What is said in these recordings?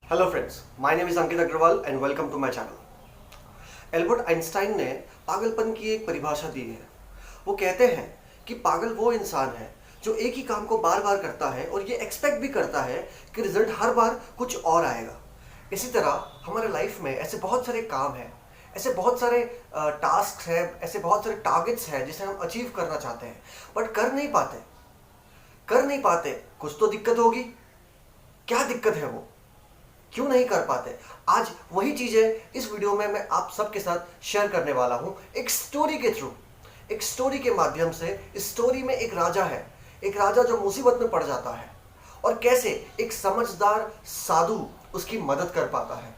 Hello friends, my name is Ankit Agarwal and welcome to my channel. Albert Einstein ने पागलपन की एक परिभाषा दी है। वो कहते हैं कि पागल वो इंसान है जो एक ही काम को बार बार करता है और ये एक्सपेक्ट भी करता है कि रिजल्ट हर बार कुछ और आएगा। इसी तरह हमारे लाइफ में ऐसे बहुत सारे काम हैं, ऐसे बहुत सारे टास्क हैं, ऐसे बहुत सारे टारगेट्स हैं जिसे हम अचीव करना चाहते हैं बट कर नहीं पाते। कुछ तो दिक्कत होगी। क्या दिक्कत है वो, क्यों नहीं कर पाते? आज वही चीजें इस वीडियो में मैं आप सबके साथ शेयर करने वाला हूं, एक स्टोरी के थ्रू, एक स्टोरी के माध्यम से। इस स्टोरी में एक राजा है, एक राजा जो मुसीबत में पड़ जाता है और कैसे एक समझदार साधु उसकी मदद कर पाता है।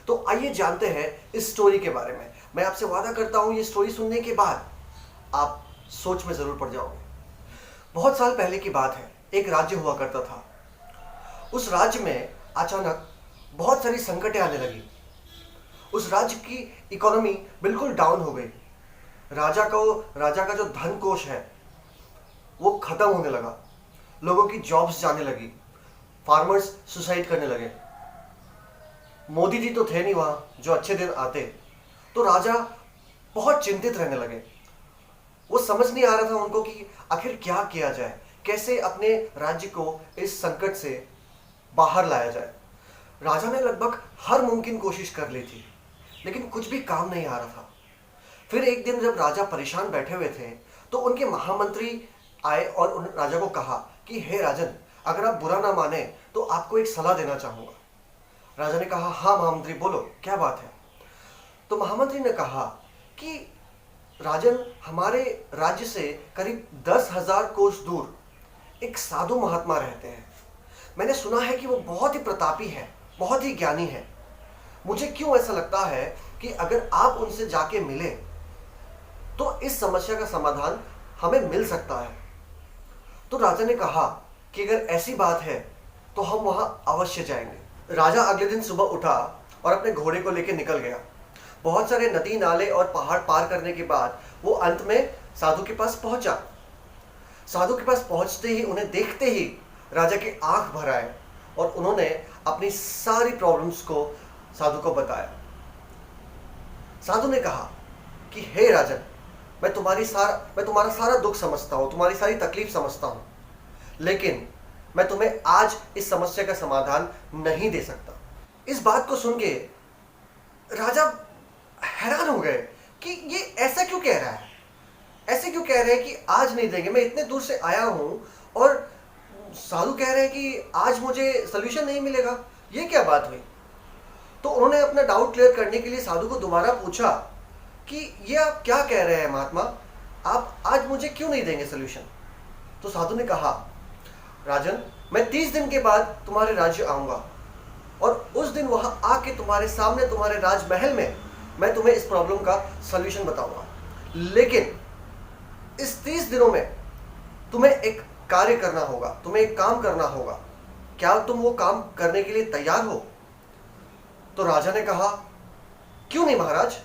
तो आइए जानते हैं इस स्टोरी के बारे में। मैं आपसे वादा करता हूं ये स्टोरी सुनने के बाद आप सोच में जरूर पड़ जाओगे। बहुत साल पहले की बात है, एक राज्य हुआ करता था। उस राज्य में अचानक बहुत सारी संकटें आने लगी। उस राज्य की इकोनॉमी बिल्कुल डाउन हो गई। राजा का जो धन कोष है वो खत्म होने लगा। लोगों की जॉब्स जाने लगी। फार्मर्स सुसाइड करने लगे। मोदी जी तो थे नहीं वहां जो अच्छे दिन आते। तो राजा बहुत चिंतित रहने लगे। वो समझ नहीं आ रहा था उनको कि आखिर क्या किया जाए, कैसे अपने राज्य को इस संकट से बाहर लाया जाए। राजा ने लगभग हर मुमकिन कोशिश कर ली थी लेकिन कुछ भी काम नहीं आ रहा था। फिर एक दिन जब राजा परेशान बैठे हुए थे तो उनके महामंत्री आए और उन राजा को कहा कि हे राजन, अगर आप बुरा ना माने तो आपको एक सलाह देना चाहूंगा। राजा ने कहा, हाँ महामंत्री बोलो, क्या बात है? तो महामंत्री ने कहा कि राजन, हमारे राज्य से करीब 10,000 कोस दूर एक साधु महात्मा रहते हैं। मैंने सुना है कि वो बहुत ही प्रतापी है, बहुत ही ज्ञानी है। मुझे क्यों ऐसा लगता है कि अगर आप उनसे जाके मिले तो इस समस्या का समाधान हमें मिल सकता है। तो राजा ने कहा कि अगर ऐसी बात है तो हम वहां अवश्य जाएंगे। राजा अगले दिन सुबह उठा और अपने घोड़े को लेकर निकल गया। बहुत सारे नदी नाले और पहाड़ पार करने के बाद वो अंत में साधु के पास पहुंचा। साधु के पास पहुंचते ही, उन्हें देखते ही राजा की आंख भर आए और उन्होंने अपनी सारी प्रॉब्लम्स को साधु को बताया। साधु ने कहा कि हे राजन, मैं तुम्हारा सारा दुख समझता हूं, तुम्हारी सारी तकलीफ समझता हूं, लेकिन मैं तुम्हें आज इस समस्या का समाधान नहीं दे सकता। इस बात को सुन के राजा हैरान हो गए कि ये ऐसा क्यों कह रहा है, ऐसे क्यों कह रहे हैं कि आज नहीं देंगे। मैं इतने दूर से आया हूं और साधु कह रहे हैं कि आज मुझे सोल्यूशन नहीं मिलेगा। ये क्या बात हुई? तो उन्होंने अपना डाउट क्लियर करने के लिए साधु को दोबारा पूछा कि ये आप क्या कह रहे हैं महात्मा, आप आज मुझे क्यों नहीं देंगे सोल्यूशन? तो साधु ने कहा, राजन, मैं 30 दिन के बाद तुम्हारे राज्य आऊंगा और उस दिन वहां आके तुम्हारे सामने, तुम्हारे राजमहल में मैं तुम्हें इस प्रॉब्लम का सोल्यूशन बताऊंगा। लेकिन इस 30 दिनों में तुम्हें एक कार्य करना होगा, तुम्हें एक काम करना होगा। क्या तुम वो काम करने के लिए तैयार हो? तो राजा ने कहा, क्यों नहीं महाराज,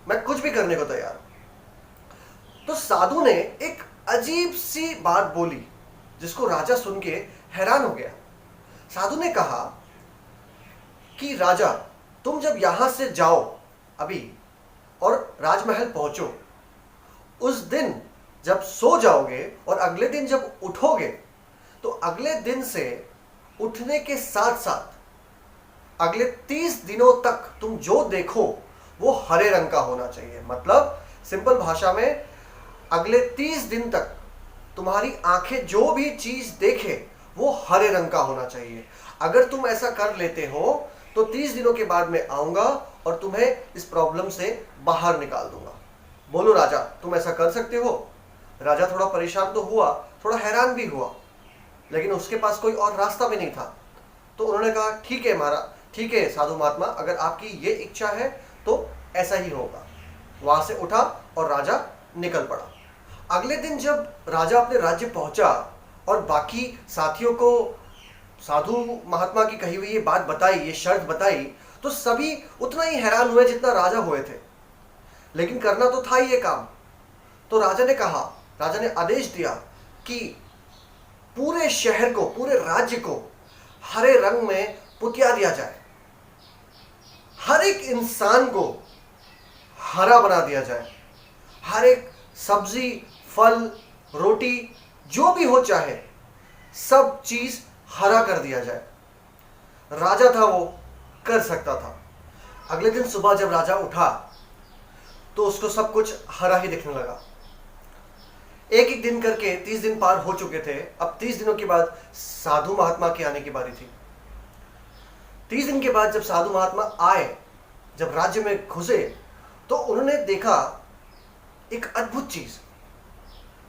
मैं कुछ भी करने को तैयार हूं। तो साधु ने एक अजीब सी बात बोली जिसको राजा सुन के हैरान हो गया। साधु ने कहा कि राजा, तुम जब यहां से जाओ अभी और राजमहल पहुंचो, उस दिन जब सो जाओगे और अगले दिन जब उठोगे तो अगले दिन से उठने के साथ साथ अगले 30 दिनों तक तुम जो देखो वो हरे रंग का होना चाहिए। मतलब सिंपल भाषा में, अगले 30 दिन तक तुम्हारी आंखें जो भी चीज देखे वो हरे रंग का होना चाहिए। अगर तुम ऐसा कर लेते हो तो 30 दिनों के बाद मैं आऊंगा और तुम्हें इस प्रॉब्लम से बाहर निकाल दूंगा। बोलो राजा, तुम ऐसा कर सकते हो? राजा थोड़ा परेशान तो हुआ, थोड़ा हैरान भी हुआ, लेकिन उसके पास कोई और रास्ता भी नहीं था। तो उन्होंने कहा, ठीक है महाराज, ठीक है साधु महात्मा, अगर आपकी ये इच्छा है तो ऐसा ही होगा। वहां से उठा और राजा निकल पड़ा। अगले दिन जब राजा अपने राज्य पहुंचा और बाकी साथियों को साधु महात्मा की कही हुई ये बात बताई, ये शर्त बताई, तो सभी उतना ही हैरान हुए जितना राजा हुए थे। लेकिन करना तो था ही ये काम। तो राजा ने आदेश दिया कि पूरे शहर को, पूरे राज्य को हरे रंग में पुतिया दिया जाए, हर एक इंसान को हरा बना दिया जाए, हर एक सब्जी, फल, रोटी जो भी हो चाहे सब चीज हरा कर दिया जाए। राजा था वो, कर सकता था। अगले दिन सुबह जब राजा उठा तो उसको सब कुछ हरा ही दिखने लगा। एक एक दिन करके 30 दिन पार हो चुके थे। अब 30 दिनों के बाद साधु महात्मा के आने की बारी थी। 30 दिन के बाद जब साधु महात्मा आए, जब राज्य में घुसे, तो उन्होंने देखा एक अद्भुत चीज।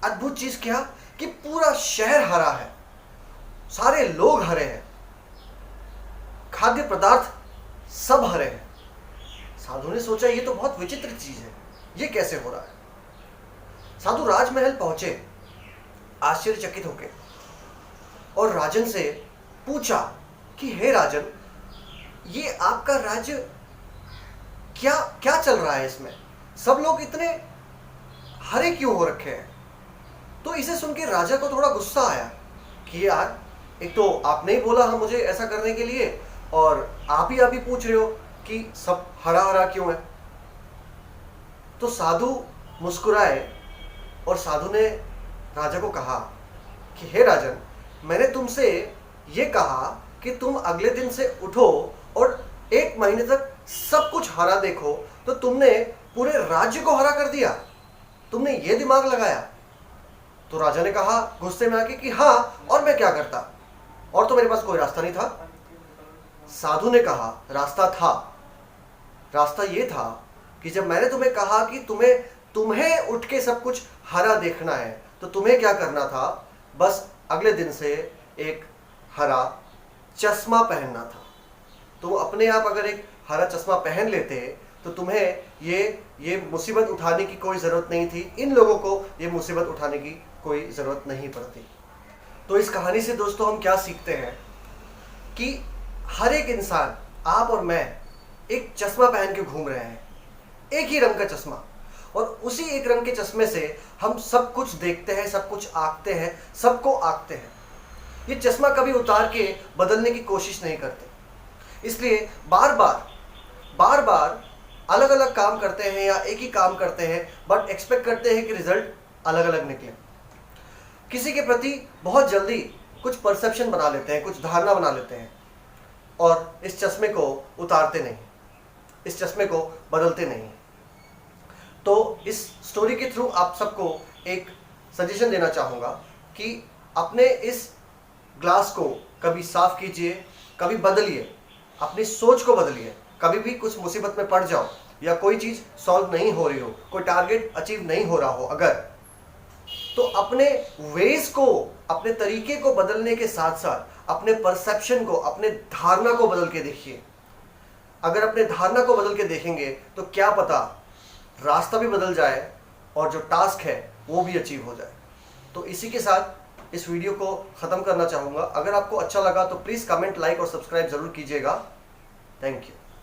अद्भुत चीज क्या? कि पूरा शहर हरा है, सारे लोग हरे हैं, खाद्य पदार्थ सब हरे हैं। साधु ने सोचा ये तो बहुत विचित्र चीज है, ये कैसे हो रहा है। साधु राजमहल पहुंचे आश्चर्यचकित होके, और राजन से पूछा कि हे राजन, ये आपका राज्य क्या क्या चल रहा है, इसमें सब लोग इतने हरे क्यों हो रखे हैं। तो इसे सुन के राजा को थोड़ा गुस्सा आया कि यार, एक तो आपने ही बोला हम मुझे ऐसा करने के लिए, और आप ही पूछ रहे हो कि सब हरा हरा क्यों है। तो साधु मुस्कुराए और साधु ने राजा को कहा कि हे राजन, मैंने तुमसे ये कहा कि तुम अगले दिन से उठो और 1 महीने तक सब कुछ हरा देखो, तो तुमने पूरे राज्य को हरा कर दिया, तुमने ये दिमाग लगाया। तो राजा ने कहा गुस्से में आके कि हाँ, और मैं क्या करता, और तो मेरे पास कोई रास्ता नहीं था। साधु ने कहा रास्ता था। रास्ता ये था कि जब मैंने तुम्हें कहा कि तुम्हें उठ के सब कुछ हरा देखना है, तो तुम्हें क्या करना था, बस अगले दिन से एक हरा चश्मा पहनना था। तुम अपने आप अगर एक हरा चश्मा पहन लेते तो तुम्हें ये मुसीबत उठाने की कोई ज़रूरत नहीं थी, इन लोगों को ये मुसीबत उठाने की कोई ज़रूरत नहीं पड़ती। तो इस कहानी से दोस्तों हम क्या सीखते हैं कि हर एक इंसान, आप और मैं, एक चश्मा पहन के घूम रहे हैं, एक ही रंग का चश्मा, और उसी एक रंग के चश्मे से हम सब कुछ देखते हैं, सब कुछ आंकते हैं, सबको आंकते हैं। ये चश्मा कभी उतार के बदलने की कोशिश नहीं करते। इसलिए बार बार अलग अलग काम करते हैं या एक ही काम करते हैं, बट एक्सपेक्ट करते हैं कि रिजल्ट अलग अलग निकले। किसी के प्रति बहुत जल्दी कुछ परसेप्शन बना लेते हैं, कुछ धारणा बना लेते हैं, और इस चश्मे को उतारते नहीं, इस चश्मे को बदलते नहीं। तो इस स्टोरी के थ्रू आप सबको एक सजेशन देना चाहूँगा कि अपने इस ग्लास को कभी साफ कीजिए, कभी बदलिए, अपनी सोच को बदलिए। कभी भी कुछ मुसीबत में पड़ जाओ या कोई चीज़ सॉल्व नहीं हो रही हो, कोई टारगेट अचीव नहीं हो रहा हो अगर, तो अपने वेज को, अपने तरीके को बदलने के साथ साथ अपने परसेप्शन को, अपने धारणा को बदल के देखिए। अगर अपने धारणा को बदल के देखेंगे तो क्या पता रास्ता भी बदल जाए और जो टास्क है वो भी अचीव हो जाए। तो इसी के साथ इस वीडियो को ख़त्म करना चाहूँगा। अगर आपको अच्छा लगा तो प्लीज़ कमेंट, लाइक और सब्सक्राइब ज़रूर कीजिएगा। Thank you.